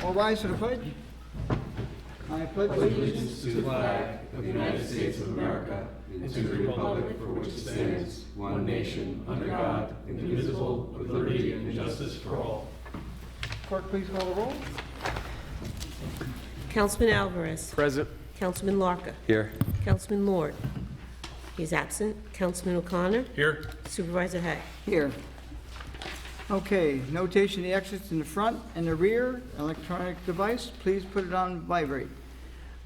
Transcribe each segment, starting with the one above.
All rise for the pledge. I pledge Allegiance to the flag of the United States of America and to the republic for which it stands, one nation, under God, indivisible, with liberty and justice for all. Clerk, please call the roll. Councilman Alvarez. Present. Councilman Larka. Here. Councilman Lord. He's absent. Councilman O'Connor. Here. Supervisor Hay. Here. Okay, notation of the exits in the front and the rear, electronic device, please put it on vibrate.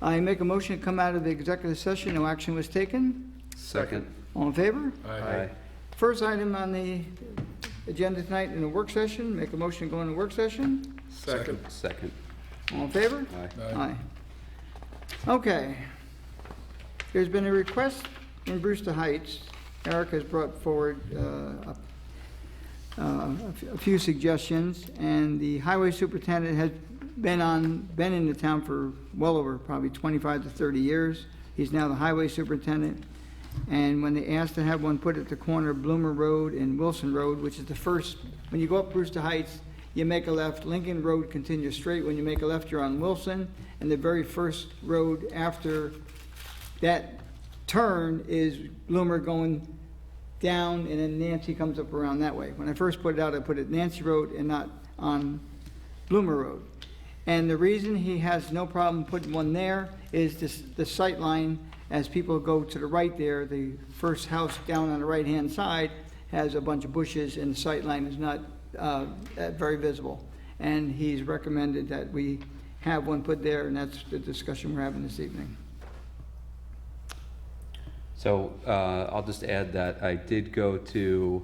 I make a motion to come out of the executive session, no action was taken. Second. All in favor? Aye. First item on the agenda tonight in the work session, make a motion to go into work session. Second. Second. All in favor? Aye. Aye. Okay. There's been a request in Brewster Heights. Eric has brought forward a few suggestions, and the highway superintendent has been in the town for well over probably 25 to 30 years. He's now the highway superintendent. And when they asked to have one put at the corner of Bloomer Road and Wilson Road, which is the first, when you go up Brewster Heights, you make a left, Lincoln Road continues straight. When you make a left, you're on Wilson, and the very first road after that turn is Bloomer going down, and then Nancy comes up around that way. When I first put it out, I put it Nancy Road and not on Bloomer Road. And the reason he has no problem putting one there is this, the sight line, as people go to the right there, the first house down on the right-hand side has a bunch of bushes, and the sight line is not very visible. And he's recommended that we have one put there, and that's the discussion we're having this evening. So I'll just add that I did go to,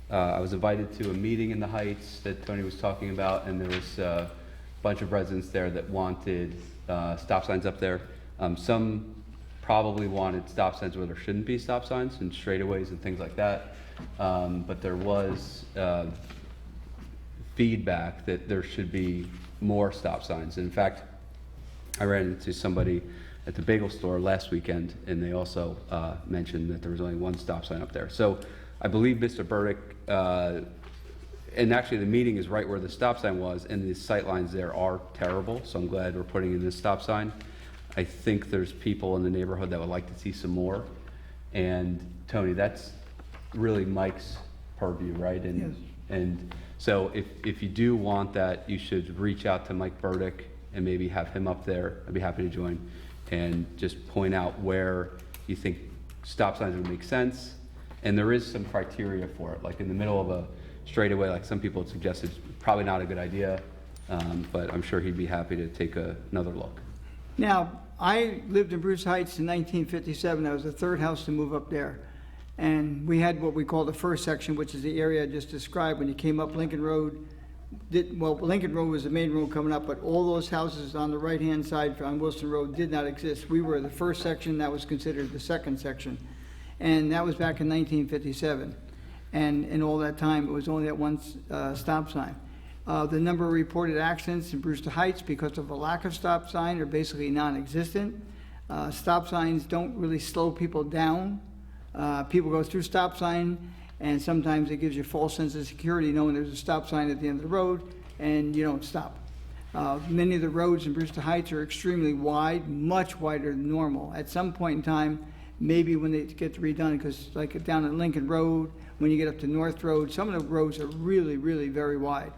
I was invited to a meeting in the Heights that Tony was talking about, and there was a bunch of residents there that wanted stop signs up there. Some probably wanted stop signs where there shouldn't be stop signs and straightaways and things like that. But there was feedback that there should be more stop signs. In fact, I ran into somebody at the bagel store last weekend, and they also mentioned that there was only one stop sign up there. So I believe Mr. Burdick, and actually the meeting is right where the stop sign was, and the sight lines there are terrible, so I'm glad we're putting in this stop sign. I think there's people in the neighborhood that would like to see some more. And Tony, that's really Mike's purview, right? And, yes. And so if you do want that, you should reach out to Mike Burdick and maybe have him up there. I'd be happy to join, and just point out where you think stop signs would make sense. And there is some criteria for it, like in the middle of a straightaway, like some people had suggested, probably not a good idea, but I'm sure he'd be happy to take another look. Now, I lived in Bruce Heights in 1957. I was the third house to move up there. And we had what we call the first section, which is the area I just described. When you came up Lincoln Road, Lincoln Road was the main road coming up, but all those houses on the right-hand side on Wilson Road did not exist. We were the first section, that was considered the second section. And that was back in 1957. And in all that time, it was only that one stop sign. The number of reported accidents in Brewster Heights because of a lack of stop sign are basically non-existent. Stop signs don't really slow people down. People go through stop sign, and sometimes it gives you a false sense of security knowing there's a stop sign at the end of the road and you don't stop. Many of the roads in Brewster Heights are extremely wide, much wider than normal. At some point in time, maybe when they get redone, because like down at Lincoln Road, when you get up to North Road, some of the roads are really, really very wide.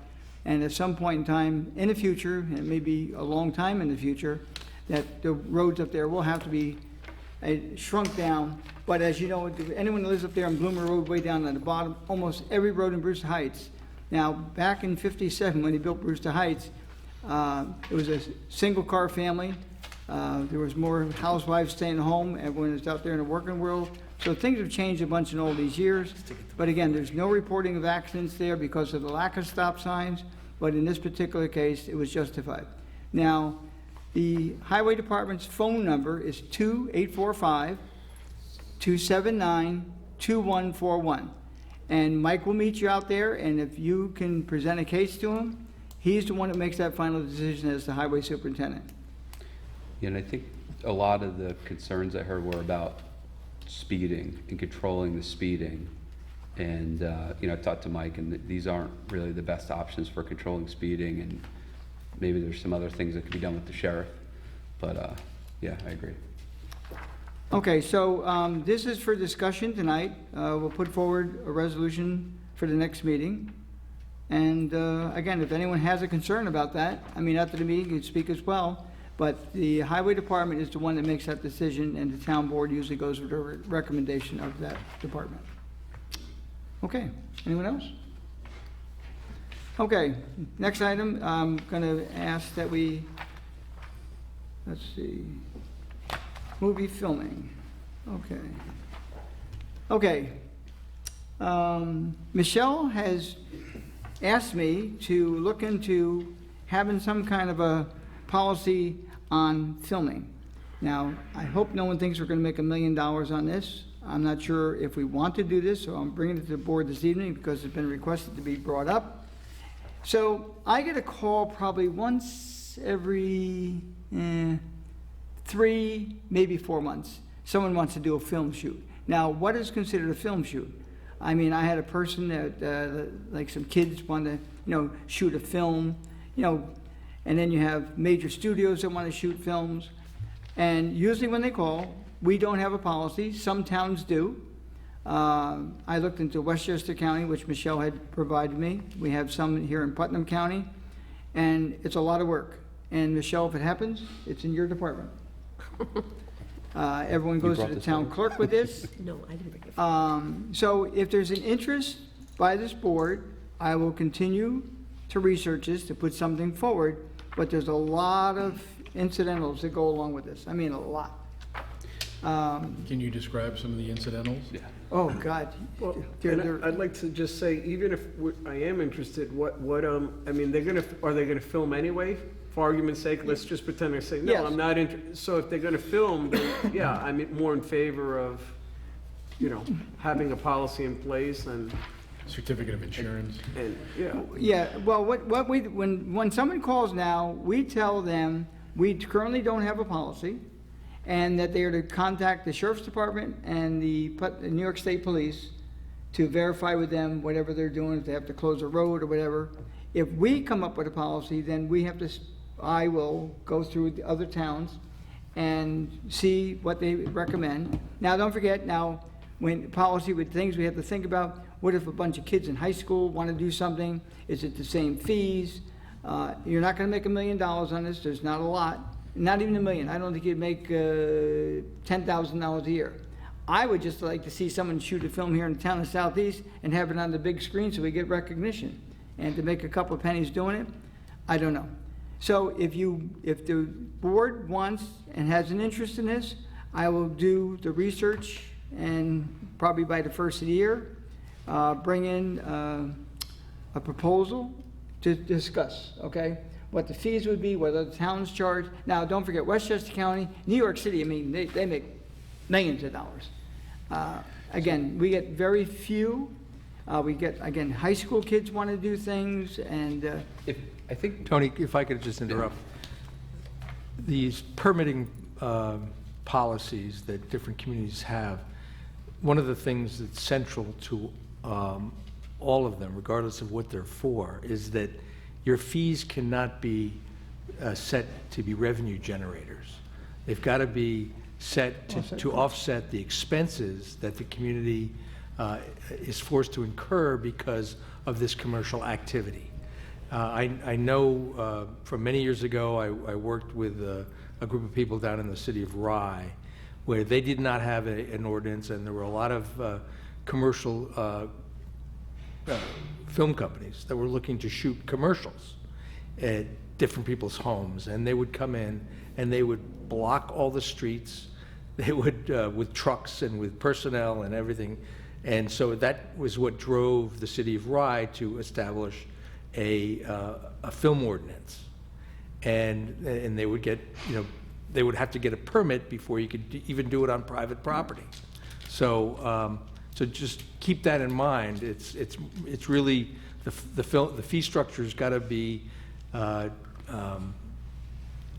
And at some point in time in the future, and it may be a long time in the future, that the roads up there will have to be shrunk down. But as you know, anyone that lives up there on Bloomer Road, way down at the bottom, almost every road in Brewster Heights. Now, back in '57, when he built Brewster Heights, it was a single-car family. There was more housewives staying home. Everyone was out there in the working world. So things have changed a bunch in all these years. But again, there's no reporting of accidents there because of the lack of stop signs. But in this particular case, it was justified. Now, the Highway Department's phone number is 2-845-279-2141. And Mike will meet you out there, and if you can present a case to him, he's the one that makes that final decision as the highway superintendent. Yeah, and I think a lot of the concerns I heard were about speeding and controlling the speeding. And, I talked to Mike, and these aren't really the best options for controlling speeding. And maybe there's some other things that could be done with the sheriff. But, yeah, I agree. Okay, so this is for discussion tonight. We'll put forward a resolution for the next meeting. And again, if anyone has a concern about that, I mean, after the meeting, you can speak as well. But the highway department is the one that makes that decision, and the town board usually goes with the recommendation of that department. Okay, anyone else? Okay, next item, I'm gonna ask that we, let's see, movie filming, okay. Okay, Michelle has asked me to look into having some kind of a policy on filming. Now, I hope no one thinks we're gonna make $1 million on this. I'm not sure if we want to do this, so I'm bringing it to the board this evening because it's been requested to be brought up. So I get a call probably once every 3, maybe 4 months. Someone wants to do a film shoot. Now, what is considered a film shoot? I mean, I had a person that, like some kids want to, shoot a film, and then you have major studios that want to shoot films. And usually when they call, we don't have a policy. Some towns do. I looked into Westchester County, which Michelle had provided me. We have some here in Putnam County, and it's a lot of work. And Michelle, if it happens, it's in your department. Everyone goes to the town clerk with this. No, I didn't bring it. So if there's an interest by this board, I will continue to research this, to put something forward, but there's a lot of incidentals that go along with this. I mean, a lot. Can you describe some of the incidentals? Yeah. Oh, God. Well, They're- and they're- I'd like to just say, even if I am interested, I mean, are they gonna film anyway? For argument's sake, let's just pretend they say, no, Yes. I'm not interested. So if they're gonna film, then, yeah, I'm more in favor of, having a policy in place and, Certificate of insurance? yeah. Yeah, well, when someone calls now, we tell them we currently don't have a policy, and that they are to contact the Sheriff's Department and the New York State Police to verify with them whatever they're doing, if they have to close a road or whatever. If we come up with a policy, then we have to, I will go through the other towns and see what they recommend. Now, don't forget, now, when policy with things we have to think about, what if a bunch of kids in high school want to do something? Is it the same fees? You're not going to make $1 million on this. There's not a lot. Not even $1 million. I don't think you'd make $10,000 a year. I would just like to see someone shoot a film here in the town of Southeast and have it on the big screen so we get recognition. And to make a couple of pennies doing it, I don't know. So if the board wants and has an interest in this, I will do the research, and probably by the first of the year, bring in a proposal to discuss, okay? What the fees would be, what other towns charge. Now, don't forget, Westchester County, New York City, I mean, they make millions of dollars. Again, we get very few. We get, again, high school kids want to do things, and I think, Tony, if I could just interrupt. These permitting policies that different communities have, one of the things that's central to all of them, regardless of what they're for, is that your fees cannot be set to be revenue generators. They've got to be set to offset the expenses that the community is forced to incur because of this commercial activity. I know from many years ago, I worked with a group of people down in the city of Rye, where they did not have an ordinance, and there were a lot of commercial film companies that were looking to shoot commercials at different people's homes, and they would come in and they would block all the streets. They would with trucks and with personnel and everything. And so that was what drove the city of Rye to establish a film ordinance. And they would get, they would have to get a permit before you could even do it on private property. So so just keep that in mind. It's really the fee structure's got to be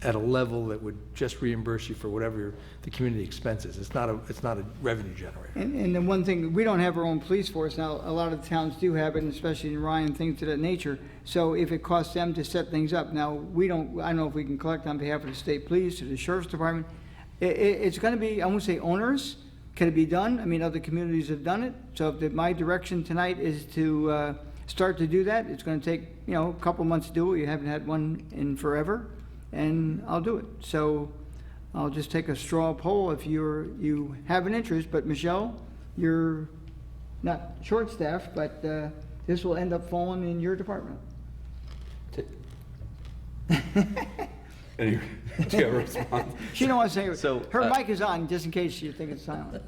at a level that would just reimburse you for whatever the community expenses. It's not a revenue generator. And the one thing, we don't have our own police force. Now, a lot of towns do have it, and especially in Ryan, things of that nature. So if it costs them to set things up, now, I don't know if we can collect on behalf of the state police or the sheriff's department. It's gonna be, I won't say onerous. Can it be done? I mean, other communities have done it. So if my direction tonight is to start to do that, it's gonna take, a couple months to do it. You haven't had one in forever, and I'll do it. So I'll just take a straw poll if you have an interest. But Michelle, you're not short-staffed, but this will end up falling in your department. Anyway, do you have a response? She don't want to say it. So, Her mic is on, just in case you think it's silent.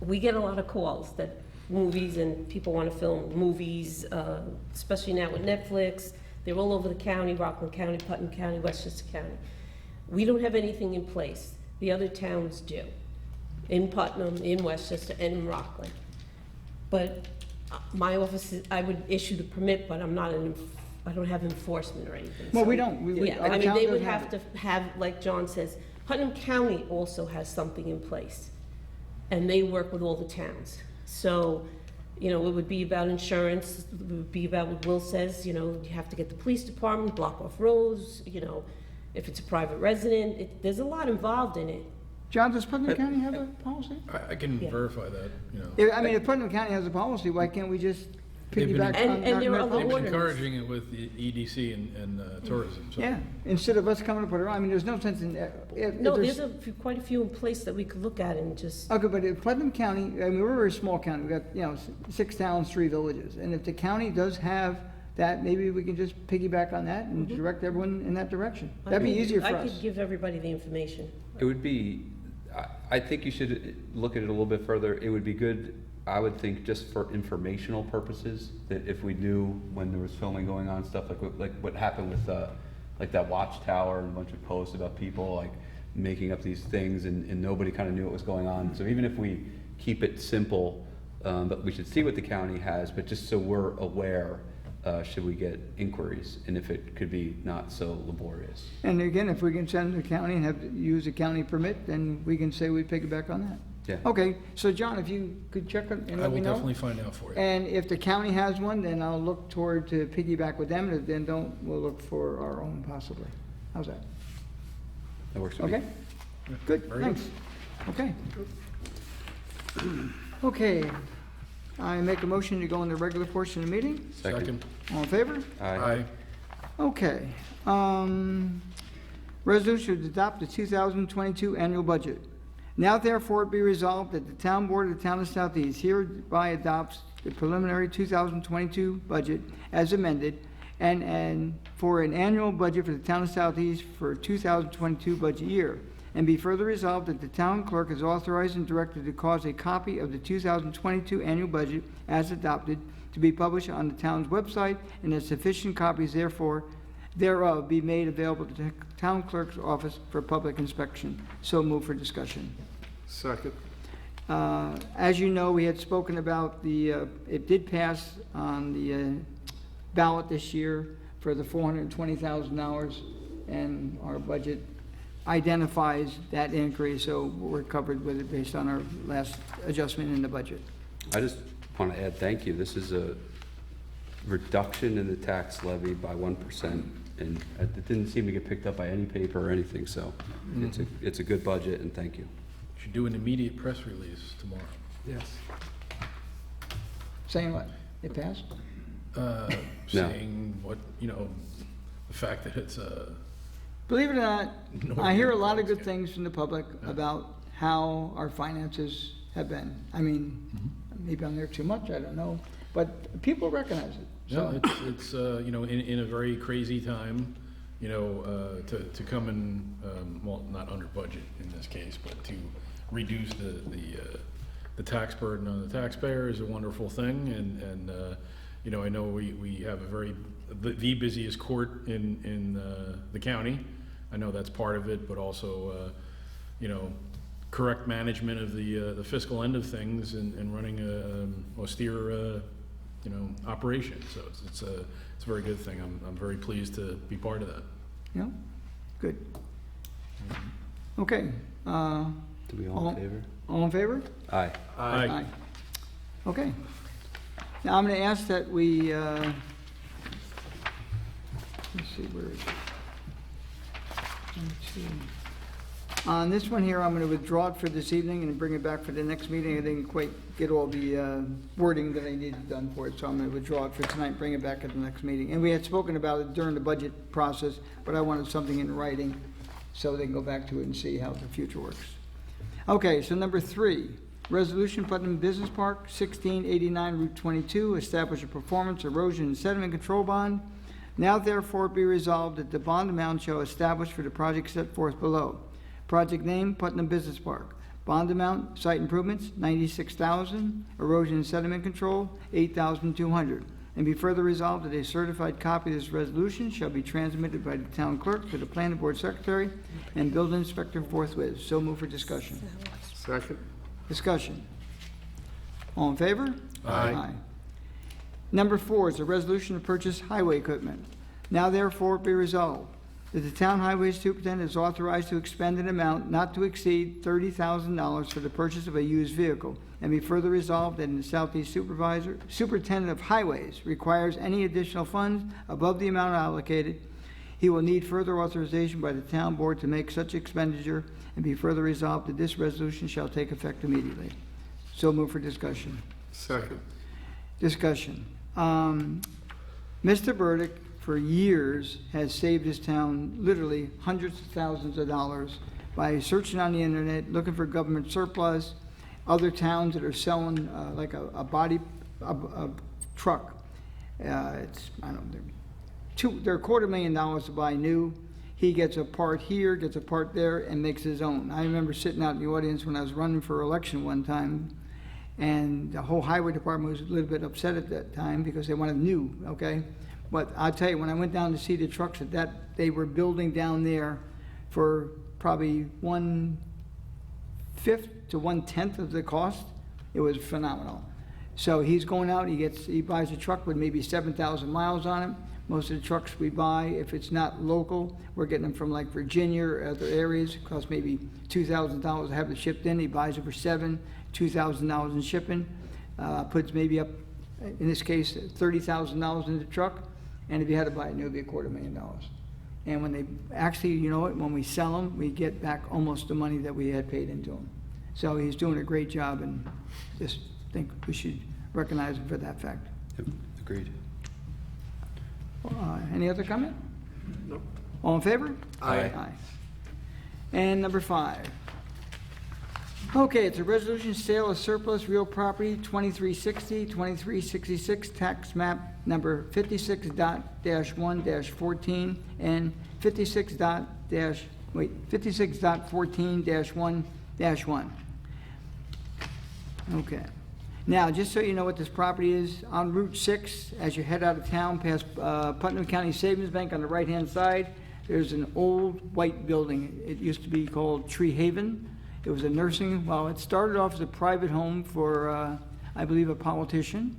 We get a lot of calls that movies and people want to film movies, especially now with Netflix. They're all over the county, Rockland County, Putnam County, Westchester County. We don't have anything in place. The other towns do, in Putnam, in Westchester, and in Rockland. But my office, I would issue the permit, but I don't have enforcement or anything. Well, So, we don't. Yeah, Our I mean, town they doesn't would have to have, like John says, Putnam County also has something in place, and they work with all the towns. So, it would be about insurance, it would be about what Will says, you have to get the police department, block off roads, if it's a private resident, there's a lot involved in it. John, does Putnam County have a policy? I can Yeah. verify that, If Putnam County has a policy, why can't we just They've been- piggyback And on there are their other They've been policy? encouraging it with the EDC and tourism, so. Yeah, instead of us coming to put it on, I mean, there's no sense in, if No, there's. there's quite a few in place that we could look at and just, Okay, but if Putnam County, I mean, we're a very small county, we've got, 6 towns, 3 villages, and if the county does have that, maybe we can just piggyback on that and direct everyone in that direction. That'd be easier for I us. could give everybody the information. It would be, I think you should look at it a little bit further. It would be good, I would think, just for informational purposes, that if we knew when there was filming going on, stuff like what happened with, like that watchtower and a bunch of posts about people like making up these things and nobody kind of knew what was going on. So even if we keep it simple, but we should see what the county has, but just so we're aware, should we get inquiries, and if it could be not so laborious. And again, if we can send the county and have to use a county permit, then we can say we piggyback on that. Yeah. Okay, so John, if you could check it and I let will me know. definitely find out for you. And if the county has one, then I'll look toward to piggyback with them, and if they don't, we'll look for our own possibly. How's that? That works for me. Okay? Good, Very good. thanks. Okay. Okay, I make a motion to go in the regular portion of the meeting. Second. All in favor? Aye. Okay. Resolution to adopt the 2022 annual budget. Now therefore be resolved that the town board of the town of Southeast hereby adopts the preliminary 2022 budget as amended and for an annual budget for the town of Southeast for 2022 budget year. And be further resolved that the town clerk is authorized and directed to cause a copy of the 2022 annual budget as adopted to be published on the town's website, and that sufficient copies thereof be made available to the town clerk's office for public inspection. So move for discussion. Second. As you know, we had spoken about it did pass on the ballot this year for the $420,000, and our budget identifies that increase, so we're covered with it based on our last adjustment in the budget. I just want to add thank you. This is a reduction in the tax levy by 1%, and it didn't seem to get picked up by any paper or anything, so it's a good budget, and thank you. Should do an immediate press release tomorrow. Yes. Saying what? It passed? Saying what, the fact that it's Believe it or not, No, I hear a no, lot of good yeah. things from the public about how our finances have been. I mean, maybe I'm there too much, I don't know, but people recognize it. Yeah, So, it's in a very crazy time, to come in, well, not under budget in this case, but to reduce the tax burden on the taxpayer is a wonderful thing, and I know we have the busiest court in the county. I know that's part of it, but also, correct management of the fiscal end of things and running a austere operation. So it's a very good thing. I'm very pleased to be part of that. Yeah, good. Okay, Do we all in favor? all in favor? Aye. Aye. Okay. Now, I'm gonna ask that we, let's see, where is it? 1, 2. On this one here, I'm gonna withdraw it for this evening and bring it back for the next meeting. I didn't quite get all the wording that I needed done for it, so I'm gonna withdraw it for tonight, bring it back at the next meeting. And we had spoken about it during the budget process, but I wanted something in writing so they can go back to it and see how the future works. Okay, so number 3, Resolution Putnam Business Park, 1689 Route 22, establish a performance erosion and sediment control bond. Now therefore be resolved that the bond amount shall establish for the project set forth below. Project name, Putnam Business Park. Bond amount, site improvements, $96,000. Erosion and sediment control, $8,200. And be further resolved that a certified copy of this resolution shall be transmitted by the town clerk to the planning board secretary and building inspector forthwith. So move for discussion. Second. Discussion. All in favor? Aye. Number 4 is a resolution to purchase highway equipment. Now therefore be resolved that the town highway superintendent is authorized to expend an amount not to exceed $30,000 for the purchase of a used vehicle, and be further resolved that the Southeast Superintendent of Highways requires any additional funds above the amount allocated, he will need further authorization by the town board to make such expenditure, and be further resolved that this resolution shall take effect immediately. So move for discussion. Second. Discussion. Mr. Burdick, for years, has saved his town literally hundreds of thousands of dollars by searching on the internet, looking for government surplus, other towns that are selling like a truck. It's, I don't know, they're $250,000 to buy new. He gets a part here, gets a part there, and makes his own. I remember sitting out in the audience when I was running for election one time, and the whole highway department was a little bit upset at that time because they wanted new, okay? But I'll tell you, when I went down to see the trucks that they were building down there for probably 1/5 to 1/10 of the cost, it was phenomenal. So he's going out, he buys a truck with maybe 7,000 miles on it. Most of the trucks we buy, if it's not local, we're getting them from like Virginia or other areas. It costs maybe $2,000 to have it shipped in. He buys it for $2,000 in shipping. Puts maybe up, in this case, $30,000 in the truck. And if you had to buy it new, it'd be $250,000. And when they actually, you know what, when we sell them, we get back almost the money that we had paid into them. So he's doing a great job, and just think we should recognize him for that fact. Yep, agreed. Any other comment? Nope. All in favor? Aye. Aye. And number 5. Okay, it's a resolution sale of surplus real property, 2360, 2366, tax map number 56.1-14 and 56.14-1-1. Okay. Now, just so you know what this property is, on Route 6, as you head out of town past Putnam County Savings Bank on the right-hand side, there's an old white building. It used to be called Tree Haven. It was a nursing, well, it started off as a private home for, I believe, a politician.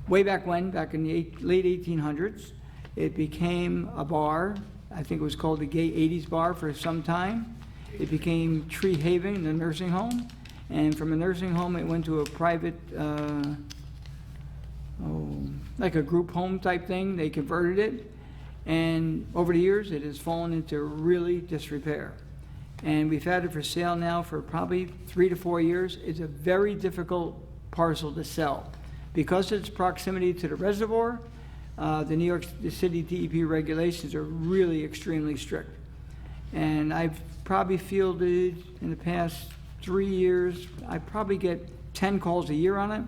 Way back when, back in the late 1800s, it became a bar. I think it was called the Gay 80s Bar for some time. It became Tree Haven, the nursing home. And from a nursing home, it went to a private, like a group home type thing. They converted it. And over the years, it has fallen into really disrepair. And we've had it for sale now for probably 3 to 4 years. It's a very difficult parcel to sell. Because of its proximity to the reservoir, the New York City DEP regulations are really extremely strict. And I've probably fielded in the past 3 years, I probably get 10 calls a year on it.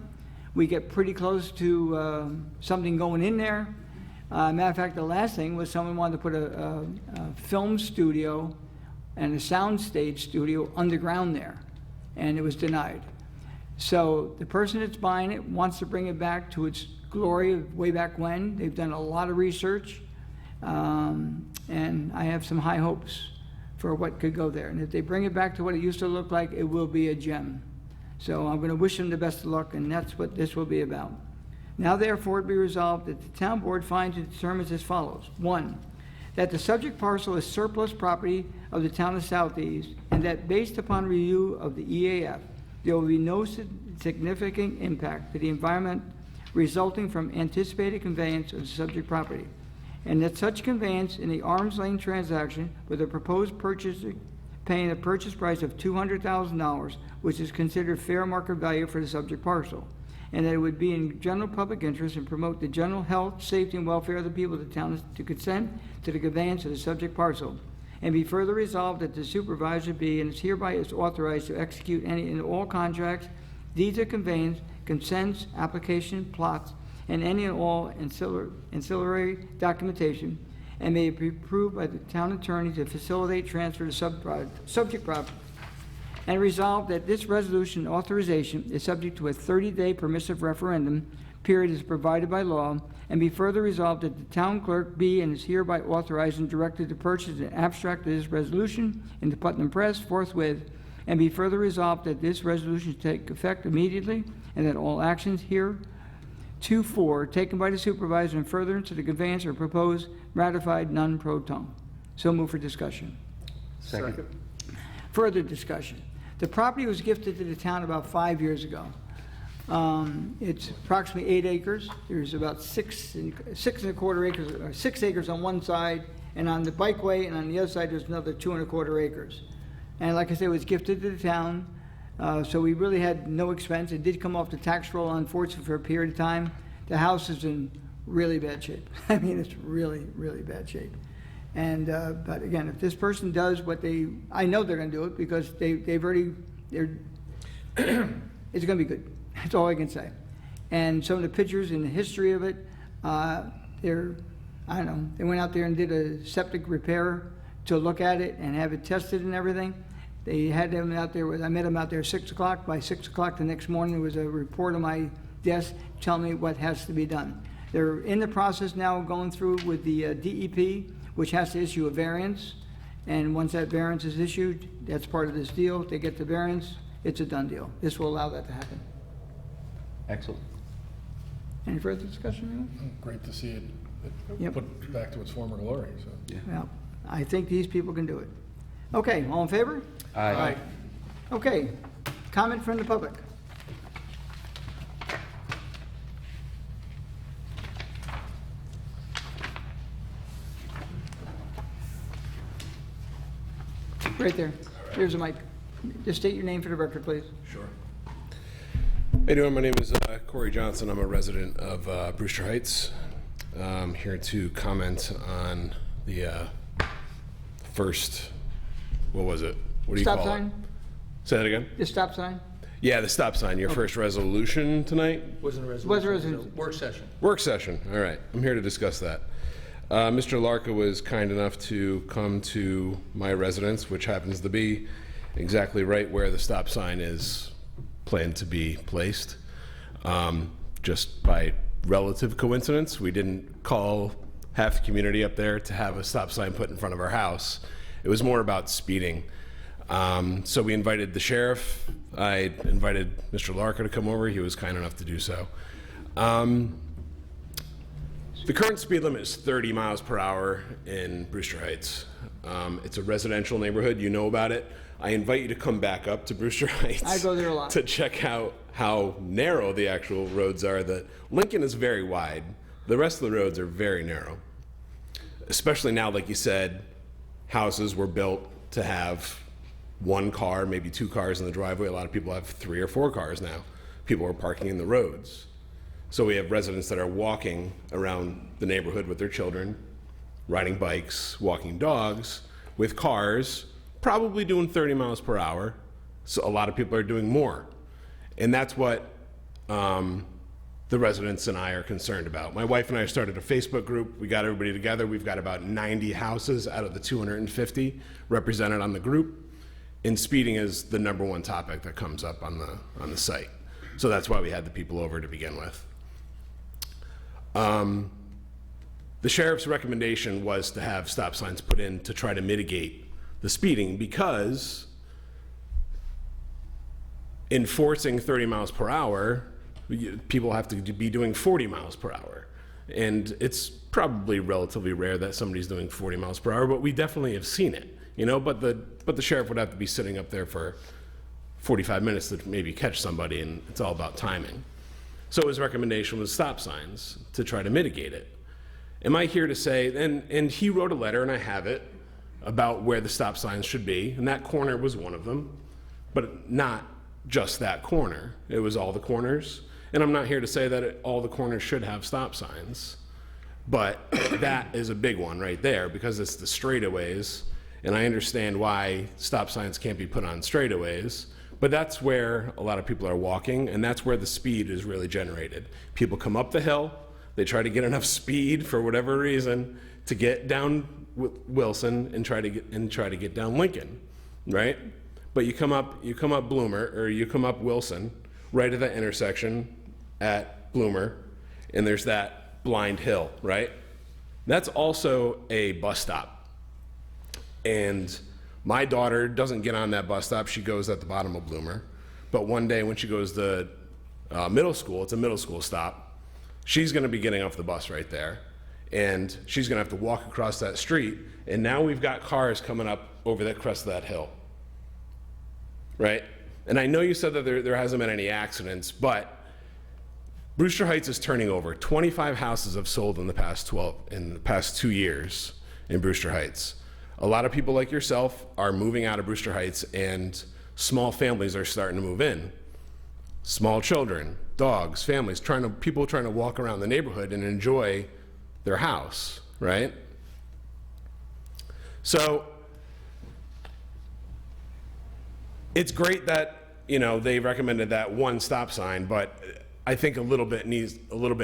We get pretty close to something going in there. Matter of fact, the last thing was someone wanted to put a film studio and a sound stage studio underground there, and it was denied. So the person that's buying it wants to bring it back to its glory of way back when. They've done a lot of research, and I have some high hopes for what could go there. And if they bring it back to what it used to look like, it will be a gem. So I'm going to wish them the best of luck, and that's what this will be about. Now therefore it be resolved that the town board finds and determines as follows. 1, that the subject parcel is surplus property of the town of Southeast, and that based upon review of the EAF, there will be no significant impact to the environment resulting from anticipated conveyance of the subject property, and that such conveyance in the arm's length transaction with a proposed purchaser paying a purchase price of $200,000, which is considered fair market value for the subject parcel, and that it would be in general public interest and promote the general health, safety, and welfare of the people of the town to consent to the conveyance of the subject parcel. And be further resolved that the supervisor be and is hereby is authorized to execute any and all contracts, deeds of conveyance, consents, application, plots, and any and all ancillary documentation, and may be approved by the town attorney to facilitate transfer to subject property. And resolved that this resolution authorization is subject to a 30-day permissive referendum period as provided by law, and be further resolved that the town clerk be and is hereby authorized and directed to purchase an abstract of this resolution in the Putnam Press forthwith, and be further resolved that this resolution take effect immediately, and that all actions heretofore taken by the supervisor in furtherance of the conveyance are proposed, ratified, non pro tonque. So move for discussion. Second. Further discussion. The property was gifted to the town about 5 years ago. It's approximately 8 acres. There's about 6 1/4 acres, or 6 acres on one side, and on the bikeway, and on the other side, there's another 2 1/4 acres. And like I said, it was gifted to the town, so we really had no expense. It did come off the tax roll, unfortunately, for a period of time. The house is in really bad shape. I mean, it's really, really bad shape. And, but again, if this person does what I know they're gonna do it, because it's gonna be good. That's all I can say. And some of the pictures and the history of it, I don't know, they went out there and did a septic repair to look at it and have it tested and everything. They had them out there, I met them out there at 6 o'clock. By 6 o'clock the next morning, there was a report on my desk telling me what has to be done. They're in the process now going through with the DEP, which has to issue a variance. And once that variance is issued, that's part of this deal. If they get the variance, it's a done deal. This will allow that to happen. Excellent. Any further discussion? Great to see it Yep. put back to its former glory, so. Yeah. Well, I think these people can do it. Okay, all in favor? Aye. Okay, comment from the public. Right there. Here's a mic. Just state your name for the record, please. Sure. How you doing? My name is Corey Johnson. I'm a resident of Brewster Heights. I'm here to comment on the first, what was it? What do you Stop call sign? it? Say that again? The stop sign? Yeah, the stop sign. Your first resolution tonight? Wasn't a Was a resolution, it was resolution. a work session. Work session. All right. I'm here to discuss that. Mr. Larka was kind enough to come to my residence, which happens to be exactly right where the stop sign is planned to be placed. Just by relative coincidence, we didn't call half the community up there to have a stop sign put in front of our house. It was more about speeding. So we invited the sheriff. I invited Mr. Larka to come over. He was kind enough to do so. The current speed limit is 30 miles per hour in Brewster Heights. It's a residential neighborhood. You know about it. I invite you to come back up to Brewster Heights. I go there a lot. To check out how narrow the actual roads are. Lincoln is very wide. The rest of the roads are very narrow. Especially now, like you said, houses were built to have one car, maybe 2 cars in the driveway. A lot of people have 3 or 4 cars now. People are parking in the roads. So we have residents that are walking around the neighborhood with their children, riding bikes, walking dogs, with cars, probably doing 30 miles per hour. So a lot of people are doing more. And that's what the residents and I are concerned about. My wife and I started a Facebook group. We got everybody together. We've got about 90 houses out of the 250 represented on the group. And speeding is the #1 topic that comes up on the site. So that's why we had the people over to begin with. The sheriff's recommendation was to have stop signs put in to try to mitigate the speeding, because enforcing 30 miles per hour, people have to be doing 40 miles per hour. And it's probably relatively rare that somebody's doing 40 miles per hour, but we definitely have seen it, you know, but the sheriff would have to be sitting up there for 45 minutes to maybe catch somebody, and it's all about timing. So his recommendation was stop signs to try to mitigate it. Am I here to say, and he wrote a letter, and I have it, about where the stop signs should be, and that corner was one of them, but not just that corner. It was all the corners, and I'm not here to say that all the corners should have stop signs, but that is a big one right there, because it's the straightaways, and I understand why stop signs can't be put on straightaways, but that's where a lot of people are walking, and that's where the speed is really generated. People come up the hill, they try to get enough speed for whatever reason to get down Wilson and try to get down Lincoln, right? But you come up Bloomer, or you come up Wilson, right at that intersection at Bloomer, and there's that blind hill, right? That's also a bus stop. And my daughter doesn't get on that bus stop. She goes at the bottom of Bloomer. But one day when she goes to middle school, it's a middle school stop, she's going to be getting off the bus right there. And she's going to have to walk across that street. And now we've got cars coming up over that crest of that hill, right? And I know you said that there hasn't been any accidents, but Brewster Heights is turning over. 25 houses have sold in the past 2 years in Brewster Heights. A lot of people like yourself are moving out of Brewster Heights, and small families are starting to move in. Small children, dogs, families, people trying to walk around the neighborhood and enjoy their house, right? So it's great that, you know, they recommended that one stop sign, but I think a little bit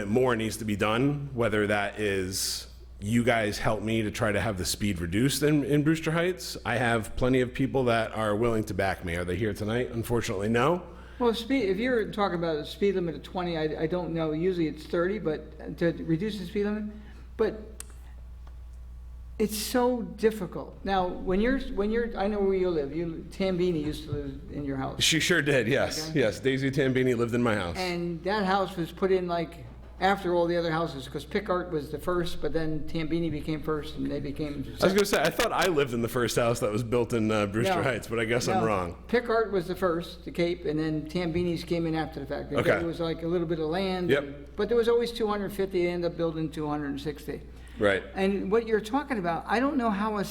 more needs to be done, whether that is you guys help me to try to have the speed reduced in Brewster Heights. I have plenty of people that are willing to back me. Are they here tonight? Unfortunately, no. Well, if you're talking about a speed limit of 20, I don't know, usually it's 30, but to reduce the speed limit, but it's so difficult. Now, when you're, I know where you live. Tambini used to live in your house. She sure did, yes. Okay. Yes, Daisy Tambini lived in my house. And that house was put in like after all the other houses, because Pickart was the first, but then Tambini became first, and they became I was going to say, I thought I lived in the first house that was built in Brewster No. Heights, but I guess I'm No, wrong. Pickart was the first, the Cape, and then Tambini's came in after the fact. Okay. It was like a little bit of land. Yep. But there was always 250, they ended up building 260. Right. And what you're talking about, I don't know how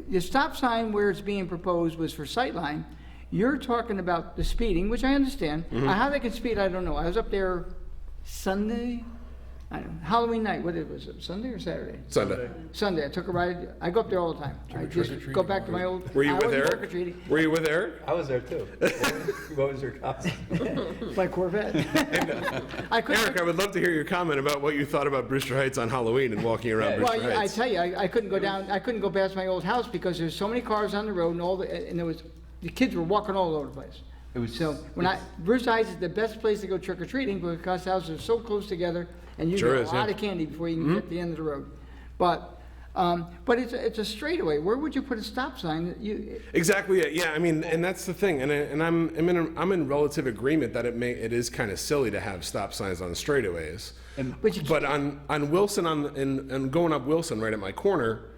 the stop sign where it's being proposed was for sightline. You're talking about the speeding, which I understand. How they can speed, I don't know. I was up there Sunday, I don't know, Halloween night. Was it Sunday or Saturday? Sunday. Sunday. I took a ride. I go up there all the time. I just go back to my old. Were you I with wasn't Eric? trick-or-treating. Were you with Eric? I was there too. What was your costume? My Corvette. I couldn't. Eric, I would love to hear your comment about what you thought about Brewster Heights on Halloween and walking around Brewster Well, I Heights. tell you, I couldn't go down. I couldn't go past my old house because there's so many cars on the road, and the kids were walking all over the place. It was So Brewster Heights is the best place to go trick or treating because houses are so close together, and you Sure get is, a lot yeah. of candy before you can get to the end of the road. But it's a straightaway. Where would you put a stop sign? Exactly. Yeah. I mean, and that's the thing. And I'm in relative agreement that it is kind of silly to have stop signs on straightaways. But on Wilson and going up Wilson right at my corner,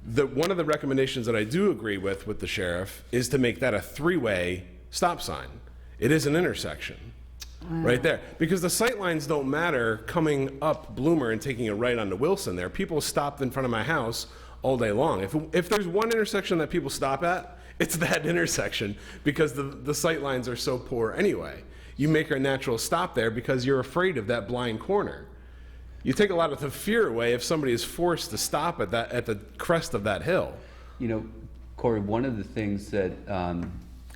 one of the recommendations that I do agree with the sheriff is to make that a 3-way stop sign. It is an intersection. Right there. Because the sight lines don't matter coming up Bloomer and taking a right onto Wilson there. People stopped in front of my house all day long. If there's one intersection that people stop at, it's that intersection because the sight lines are so poor anyway. You make a natural stop there because you're afraid of that blind corner. You take a lot of the fear away if somebody is forced to stop at the crest of that hill. You know, Corey, one of the things that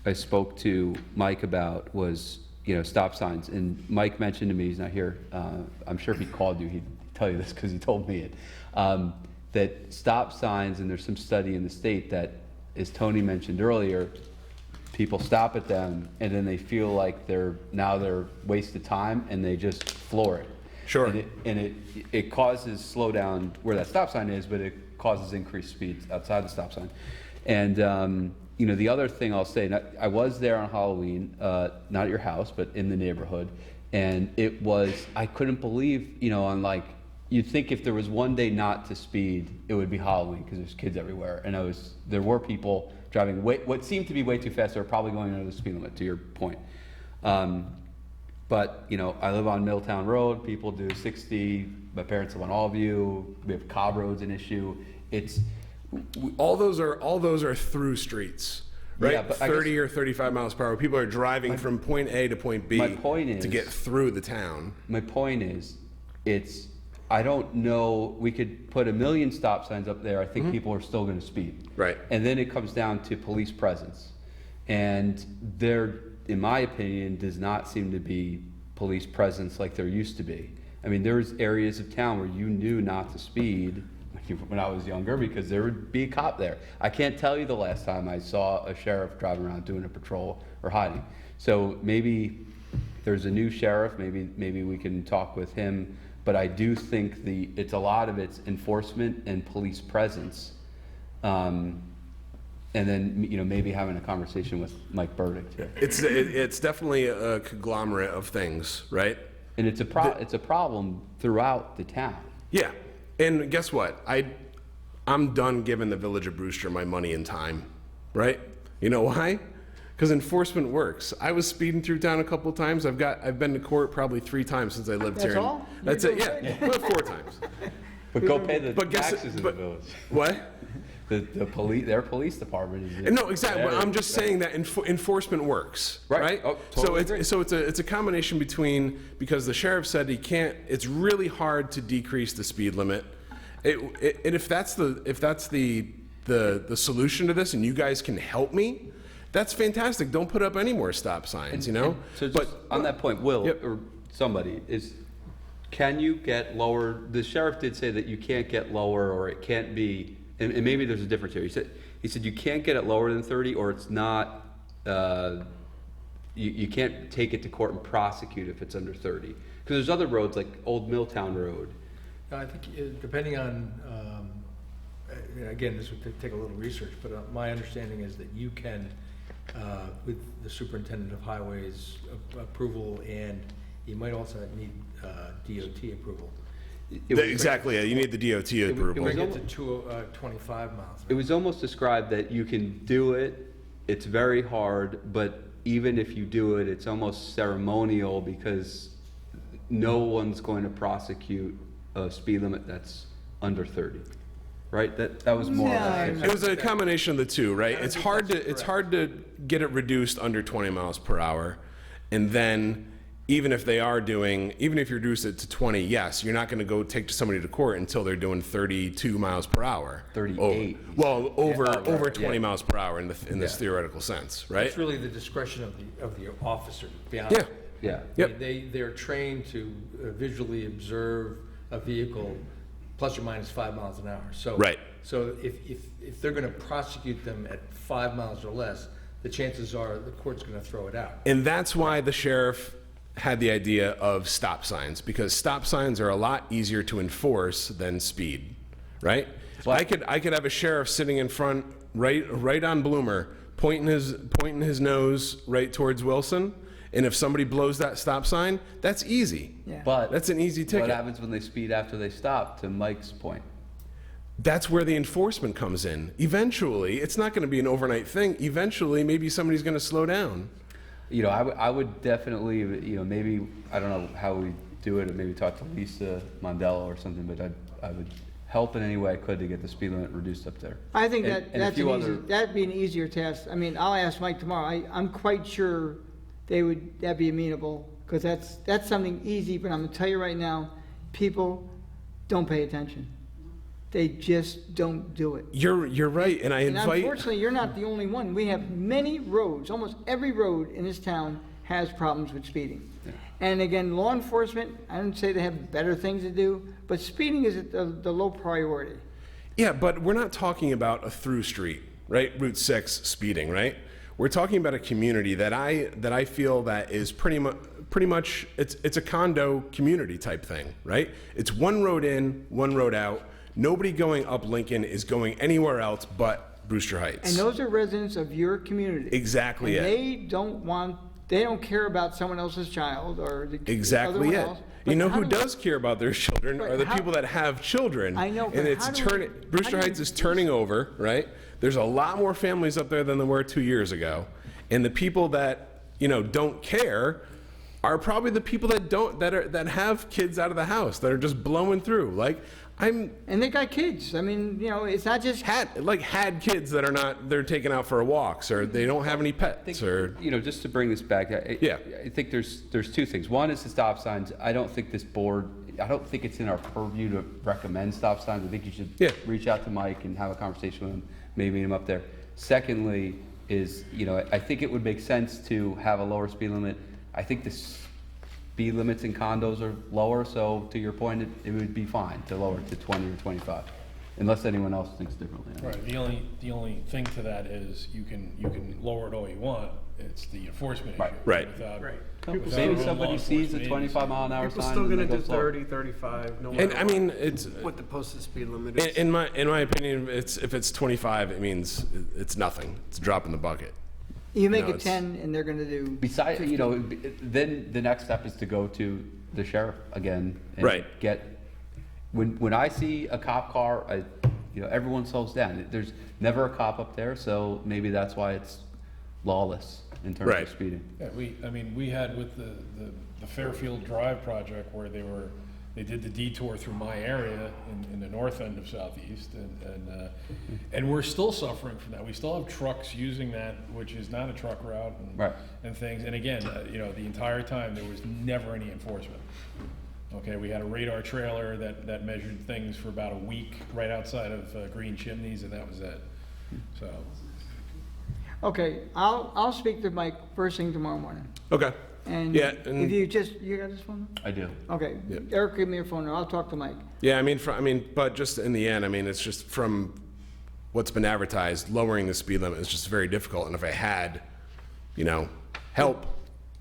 I spoke to Mike about was, stop signs. And Mike mentioned to me, he's not here, I'm sure if he called you, he'd tell you this because he told me it, that stop signs, and there's some study in the state that, as Tony mentioned earlier, people stop at them and then they feel like they're wasted time and they just floor it. Sure. And it causes slowdown where that stop sign is, but it causes increased speed outside the stop sign. And the other thing I'll say, I was there on Halloween, not at your house, but in the neighborhood, and I couldn't believe, on like you'd think if there was one day not to speed, it would be Halloween because there's kids everywhere. And there were people driving what seemed to be way too fast. They were probably going under the speed limit, to your point. But, you know, I live on Middletown Road. People do 60. My parents live on Allview. We have Cobb Road's an issue. All those are through streets, right? Yeah, but I 30 or 35 miles per hour. People are driving from point A to point B My point to is- get through the town. My point is, I don't know, we could put 1 million stop signs up there. I think people are still going to speed. Right. And then it comes down to police presence. And there, in my opinion, does not seem to be police presence like there used to be. I mean, there's areas of town where you knew not to speed when I was younger because there would be a cop there. I can't tell you the last time I saw a sheriff driving around doing a patrol or hiding. So maybe there's a new sheriff, maybe we can talk with him, but I do think it's a lot of it's enforcement and police presence. And then, you know, maybe having a conversation with Mike Burdick too. It's definitely a conglomerate of things, right? And it's a problem throughout the town. Yeah. And guess what? I'm done giving the Village of Brewster my money and time, right? You know why? Because enforcement works. I was speeding through town a couple of times. I've been to court probably 3 times since I lived That's here. all? That's You're it. doing Yeah, well, 4 times. But go pay the But guess- taxes in the but- village. What? Their police department is. No, exactly. But I'm just saying that enforcement works, Right. right? Oh, totally agree. So it's a combination between, because the sheriff said he can't. It's really hard to decrease the speed limit. And if that's the solution to this, and you guys can help me, that's fantastic. Don't put up any more stop signs, you know. So just on that point, Will, Yep. or somebody, can you get lower? The sheriff did say that you can't get lower, or it can't be, and maybe there's a difference here. He said you can't get it lower than 30, or it's not, you can't take it to court and prosecute if it's under 30. Because there's other roads like Old Milltown Road. I think depending on, again, this would take a little research, but my understanding is that you can, with the superintendent of highways approval, and you might also need DOT approval. Exactly. Yeah, you need the DOT approval. Bring it to 25 miles. It was almost described that you can do it, it's very hard, but even if you do it, it's almost ceremonial because no one's going to prosecute a speed limit that's under 30, right? That was more. No, It was a combination of the two, right? It's hard to get it reduced under 20 miles per hour, and then even if you reduce it to 20, yes, you're not going to go take somebody to court until they're doing 32 miles per hour. 38. Over 20 yeah. miles per hour in this theoretical sense, right? It's really the discretion of the officer, to be Yeah. honest. Yeah. Yep. They're trained to visually observe a vehicle plus or minus 5 miles an hour. So, Right. So if they're going to prosecute them at 5 miles or less, the chances are the court's going to throw it out. And that's why the sheriff had the idea of stop signs, because stop signs are a lot easier to enforce than speed, right? I could have a sheriff sitting in front, right on Bloomer, pointing his nose right towards Wilson, and if somebody blows that stop sign, that's easy. Yeah. But That's an easy ticket. what happens when they speed after they stop, to Mike's point? That's where the enforcement comes in. Eventually, it's not going to be an overnight thing. Eventually, maybe somebody's going to slow down. You know, I would definitely, you know, maybe, I don't know how we do it, or maybe talk to Lisa Mondello or something, but I would help in any way I could to get the speed limit reduced up there. I think And a that's few that'd be an easier task. I mean, I'll ask Mike tomorrow. I'm quite sure that'd be amenable, because that's something easy, but I'm gonna tell you right now, people don't pay attention. They just don't do it. You're right, and I And invite. unfortunately, you're not the only one. We have many roads, almost every road in this town has problems with speeding. And again, law enforcement, I don't say they have better things to do, but speeding is at the low priority. Yeah, but we're not talking about a through street, right? Route 6 speeding, right? We're talking about a community that I feel that is pretty much it's a condo community type thing, right? It's one road in, one road out. Nobody going up Lincoln is going anywhere else but Brewster Heights. And those are residents of your community. Exactly And it. they don't want they don't care about someone else's child or the Exactly other it. else. You But know how who do- does care about their children Right, are the how- people that have children. I know, but And it's how do we- turning, Brewster how do Heights we- is turning over, right? There's a lot more families up there than there were 2 years ago. And the people that, don't care are probably the people that have kids out of the house, that are just blowing through. Like, And they got kids. I mean, it's not just. had kids that are not, they're taken out for walks, or they don't have any pets, or, Just to bring this back, Yeah. I think there's two things. One is the stop signs. I don't think it's in our purview to recommend stop signs. I think you should Yeah. reach out to Mike and have a conversation with him, maybe meet him up there. Secondly is, I think it would make sense to have a lower speed limit. I think the speed limits in condos are lower, so to your point, it would be fine to lower it to 20 or 25, unless anyone else thinks differently. Right, the only thing to that is you can lower it all you want, it's the enforcement issue. Right. Without- People without Maybe law somebody sees a enforcement 25-mile-an-hour People sign. still and gonna they go do slow. 30, 35, no and matter I mean, it's, what the posted speed limit is. in my opinion, if it's 25, it means it's nothing. It's a drop in the bucket. You make No, it 10 and they're going to do. Besides, then the next step is to go to the sheriff again. And Right. When I see a cop car, everyone slows down. There's never a cop up there, so maybe that's why it's lawless in terms Right. of speeding. Yeah, we had with the Fairfield Drive project where they did the detour through my area in the north end of Southeast, and we're still suffering from that. We still have trucks using that, which is not a truck route Right. and things. And again, the entire time, there was never any enforcement. Okay, we had a radar trailer that measured things for about a week right outside of Green Chimneys, and that was it. So, Okay, I'll speak to Mike first thing tomorrow morning. Okay. And Yeah, if and- you got this one? I do. Okay, Yeah. Eric, give me your phone number. I'll talk to Mike. Yeah, but just in the end, it's just from what's been advertised, lowering the speed limit is just very difficult. And if I had, help,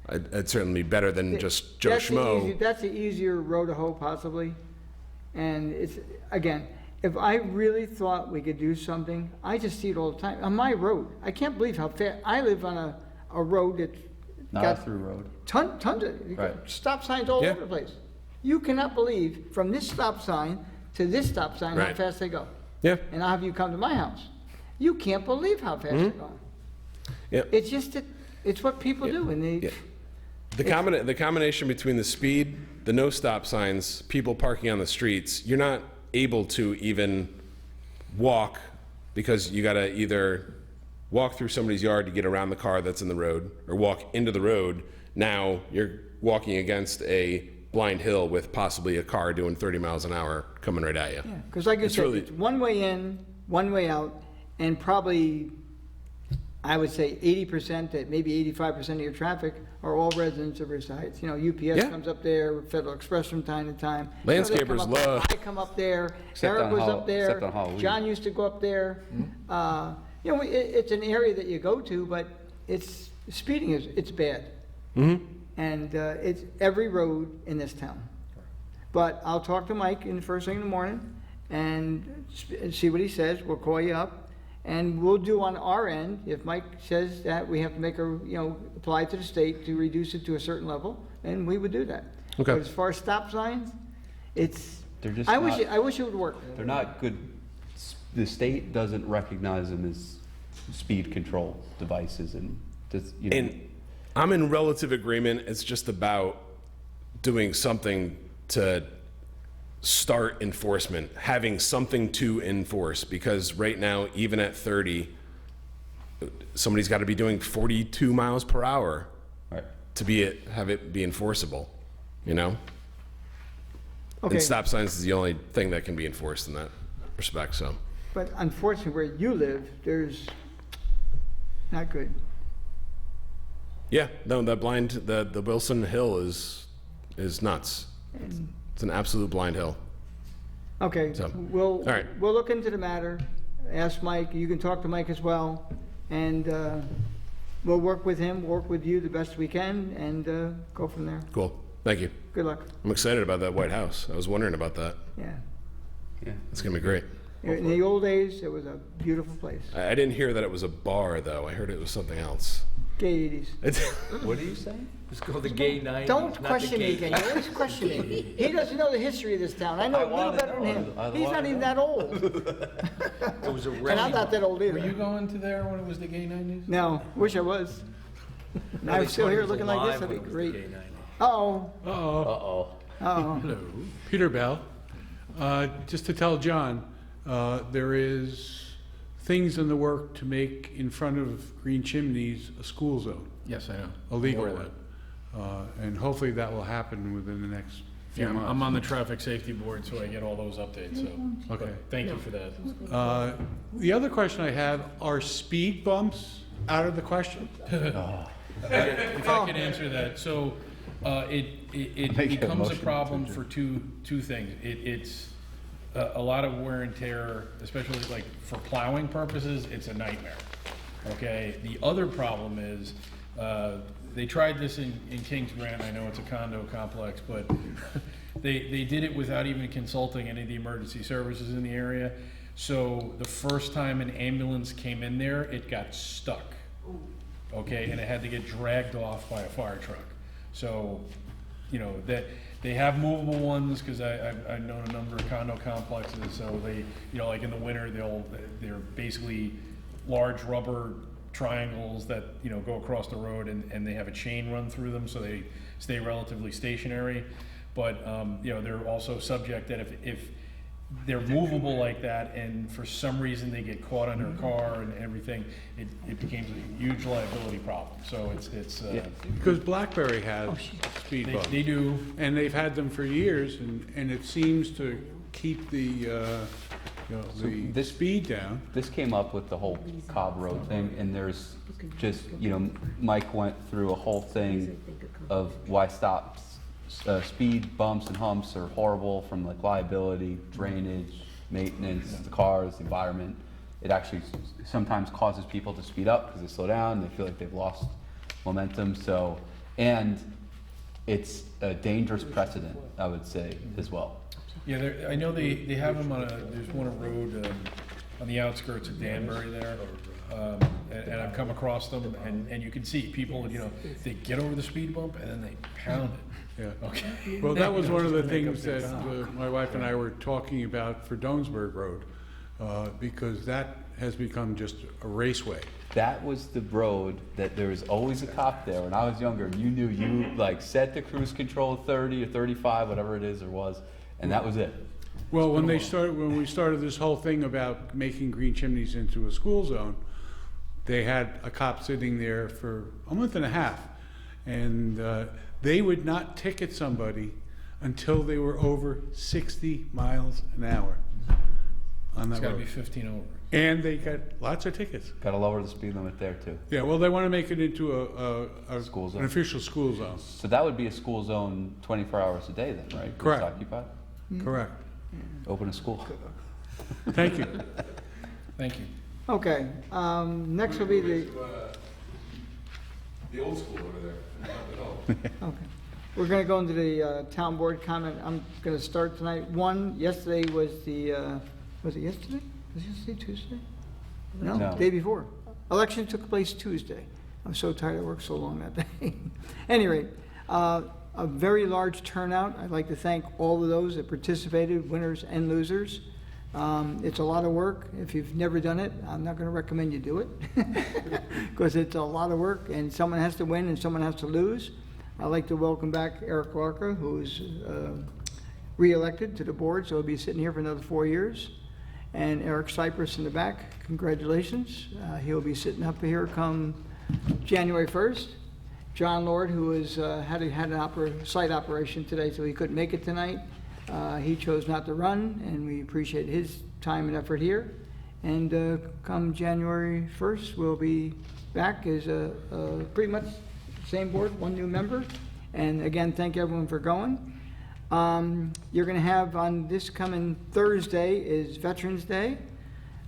I'd certainly be better than just Joe That's the Schmo. that's the easier road to hoe possibly. And it's, again, if I really thought we could do something, I just see it all the time. On my road, I can't believe how fast, I live on a road that's Not a got through road. tons of, Right. stop signs all Yeah. over the place. You cannot believe from this stop sign to this stop sign how Right. fast they go. Yeah. And I'll have you come to my house. You can't believe how fast they're going. Yep. It's just that, it's what people do and they, Yeah. The combination between the speed, the no stop signs, people parking on the streets, you're not able to even walk because you gotta either walk through somebody's yard to get around the car that's in the road or walk into the road. Now you're walking against a blind hill with possibly a car doing 30 miles an hour coming right at you. because like you It's said, really- it's one way in, one way out, and probably, I would say 80% to maybe 85% of your traffic are all residents of Brewster Heights. UPS Yeah. comes up there, Federal Express from time to time. They come Landscapers up there. love- I come up there, Except Eric on was Hall- up there, except on Halloween. John used to go up there. It's an area that you go to, but speeding it's bad. And it's every road in this town. But I'll talk to Mike in the first thing in the morning and see what he says. We'll call you up. And we'll do on our end, if Mike says that we have to make apply to the state to reduce it to a certain level, then we would do that. Okay. But as far as stop signs, They're just I not- wish it would work. They're not good. The state doesn't recognize them as speed control devices, and And I'm in relative agreement. It's just about doing something to start enforcement, having something to enforce, because right now, even at 30, somebody's got to be doing 42 miles per hour right. to have it be enforceable, Okay. And stop signs is the only thing that can be enforced in that respect, so. But unfortunately, where you live, there's not good. Yeah, no, the Wilson Hill is nuts. It's an absolute blind hill. Okay, So, we'll all right. look into the matter. Ask Mike. You can talk to Mike as well, and we'll work with him, work with you the best we can, and go from there. Cool, thank you. Good luck. I'm excited about that White House. I was wondering about that. Yeah. Yeah. It's gonna be great. In the old days, it was a beautiful place. I didn't hear that it was a bar, though. I heard it was something else. Gay 80s. What are you saying? It's called the gay 90s. Don't not the question me gay- again. You always question me. He doesn't know the history of this town. I know a little better than him. He's not even that old. It was a And I'm not that old Were you either. going to there when it was the gay 90s? No, wish I was. No, I'm they still thought he here was looking like this, alive that'd be when it was the great. gay 90s. Uh-oh, Uh-oh. Uh-oh. uh-oh. Hello, Peter Bell. Just to tell John, there is things in the work to make in front of Green Chimneys a school zone, Yes, I know. a legal More of one. And hopefully that will happen within the next few Yeah, months. I'm on the traffic safety board, so I get all those updates, so. Okay. Thank you for that. The other question I have, are speed bumps out of the question? If I can answer that, so, it Make a becomes a motion problem to for two things. It's a lot of wear and tear, especially like for plowing purposes, it's a nightmare. Okay, the other problem is, they tried this in Kings Grant, I know it's a condo complex, but they did it without even consulting any of the emergency services in the area. So the first time an ambulance came in there, it got stuck. Okay, and it had to get dragged off by a fire truck. So, you know, that, they have movable ones, because I've known a number of condo complexes, so they, you know, like in the winter, they're basically large rubber triangles that, you know, go across the road, and they have a chain run through them, so they stay relatively stationary. But, you know, they're also subject that if they're movable like that, and for some reason they get caught under a car and everything, it becomes a huge liability problem. So it's Because BlackBerry has speed bumps. they do. And they've had them for years, and it seems to keep the this- speed down. This came up with the whole Cobb Road thing, and there's just, you know, Mike went through a whole thing of why speed bumps and humps are horrible, from like liability, drainage, maintenance, the cars, the environment. It actually sometimes causes people to speed up because they slow down, they feel like they've lost momentum, so, and it's a dangerous precedent, I would say, as well. Yeah, I know they have them on there's one road on the outskirts of Danbury there, and I've come across them, and you can see people, you know, they get over the speed bump and then they pound it. Yeah. Okay. Well, that was one of the Make up things their that time. my wife and I were talking about for Doansburg Road, because that has become just a raceway. That was the road that there was always a cop there. When I was younger, you knew you like set the cruise control 30 or 35, whatever it is or was, and that was it. Well, when we started this whole thing about making Green Chimneys into a school zone, they had a cop sitting there for a month and a half, and they would not ticket somebody until they were over 60 miles an hour on It's that gotta be road. 15 over. And they got lots of tickets. Gotta lower the speed limit there too. Yeah, well, they want to make it into a School zone. an official school zone. So that would be a school zone 24 hours a day then, right? It's Correct. occupied? Correct. Open a school. Thank you. Thank you. Okay, next will be the, The old school over there. okay. We're gonna go into the town board comment. I'm gonna start tonight. One, yesterday was the, was it yesterday? Was it yesterday, Tuesday? No, No. day before. Election took place Tuesday. I'm so tired, I worked so long that day. Any rate, a very large turnout. I'd like to thank all of those that participated, winners and losers. It's a lot of work. If you've never done it, I'm not gonna recommend you do it, because it's a lot of work, and someone has to win and someone has to lose. I'd like to welcome back Eric Larka, who's re-elected to the board, so he'll be sitting here for another 4 years. And Eric Cypress in the back, congratulations. He'll be sitting up here come January 1st. John Lord, who has had an site operation today, so he couldn't make it tonight. He chose not to run, and we appreciate his time and effort here. And come January 1st, we'll be back as pretty much same board, one new member. And again, thank everyone for going. You're going to have on this coming Thursday is Veterans Day.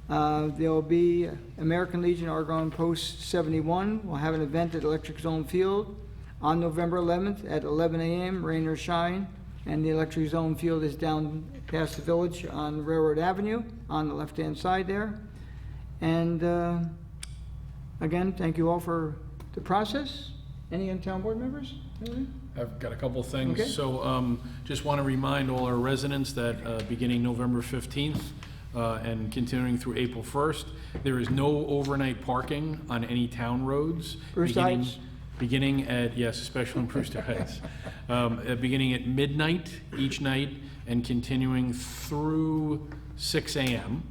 There'll be American Legion Argonne Post 71. We'll have an event at Electric Zone Field on November 11th at 11 a.m., rain or shine. And the Electric Zone Field is down past the village on Railroad Avenue on the left-hand side there. And again, thank you all for the process. Any town board members? Anything? I've got a couple of things. Okay. So just want to remind all our residents that beginning November 15th and continuing through April 1st, there is no overnight parking on any town roads. Brewster beginning- Heights? Beginning at, yes, especially in Brewster Heights. Beginning at midnight each night and continuing through 6 a.m.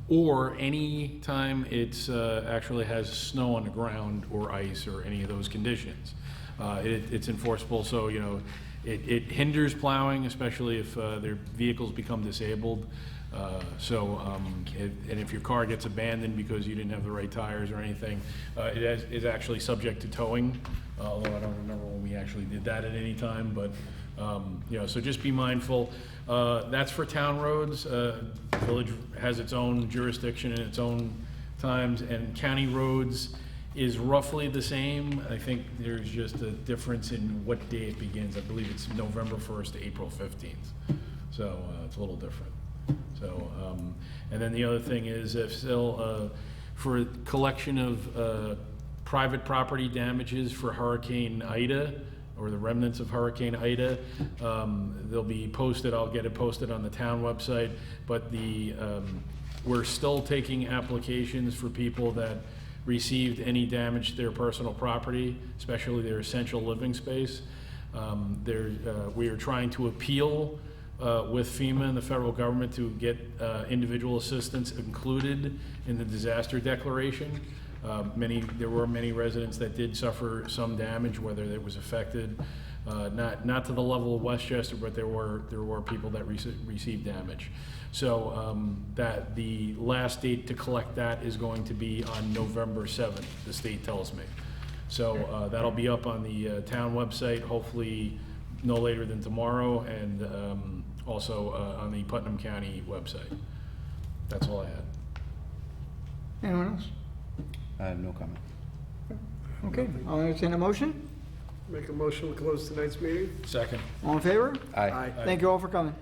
or any time it's actually has snow on the ground or ice or any of those conditions. It's enforceable, so, you know, it hinders plowing, especially if their vehicles become disabled. And if your car gets abandoned because you didn't have the right tires or anything, it is actually subject to towing, although I don't remember when we actually did that at any time, but, you know, so just be mindful. That's for town roads. Village has its own jurisdiction and its own times, and county roads is roughly the same. I think there's just a difference in what day it begins. I believe it's November 1st to April 15th. So it's a little different. So, and then the other thing is if still, for collection of private property damages for Hurricane Ida, or the remnants of Hurricane Ida, they'll be posted, I'll get it posted on the town website, but we're still taking applications for people that received any damage to their personal property, especially their essential living space. We are trying to appeal with FEMA and the federal government to get individual assistance included in the disaster declaration. There were many residents that did suffer some damage, whether it was affected, not to the level of Westchester, but there were people that received damage. So that the last date to collect that is going to be on November 7th, the state tells me. So that'll be up on the town website, hopefully no later than tomorrow, and also on the Putnam County website. That's all I had. Anyone else? I have no comment. Okay, I'll entertain a motion. Make a motion to close tonight's meeting? Second. All in favor? Aye. Thank you all for coming.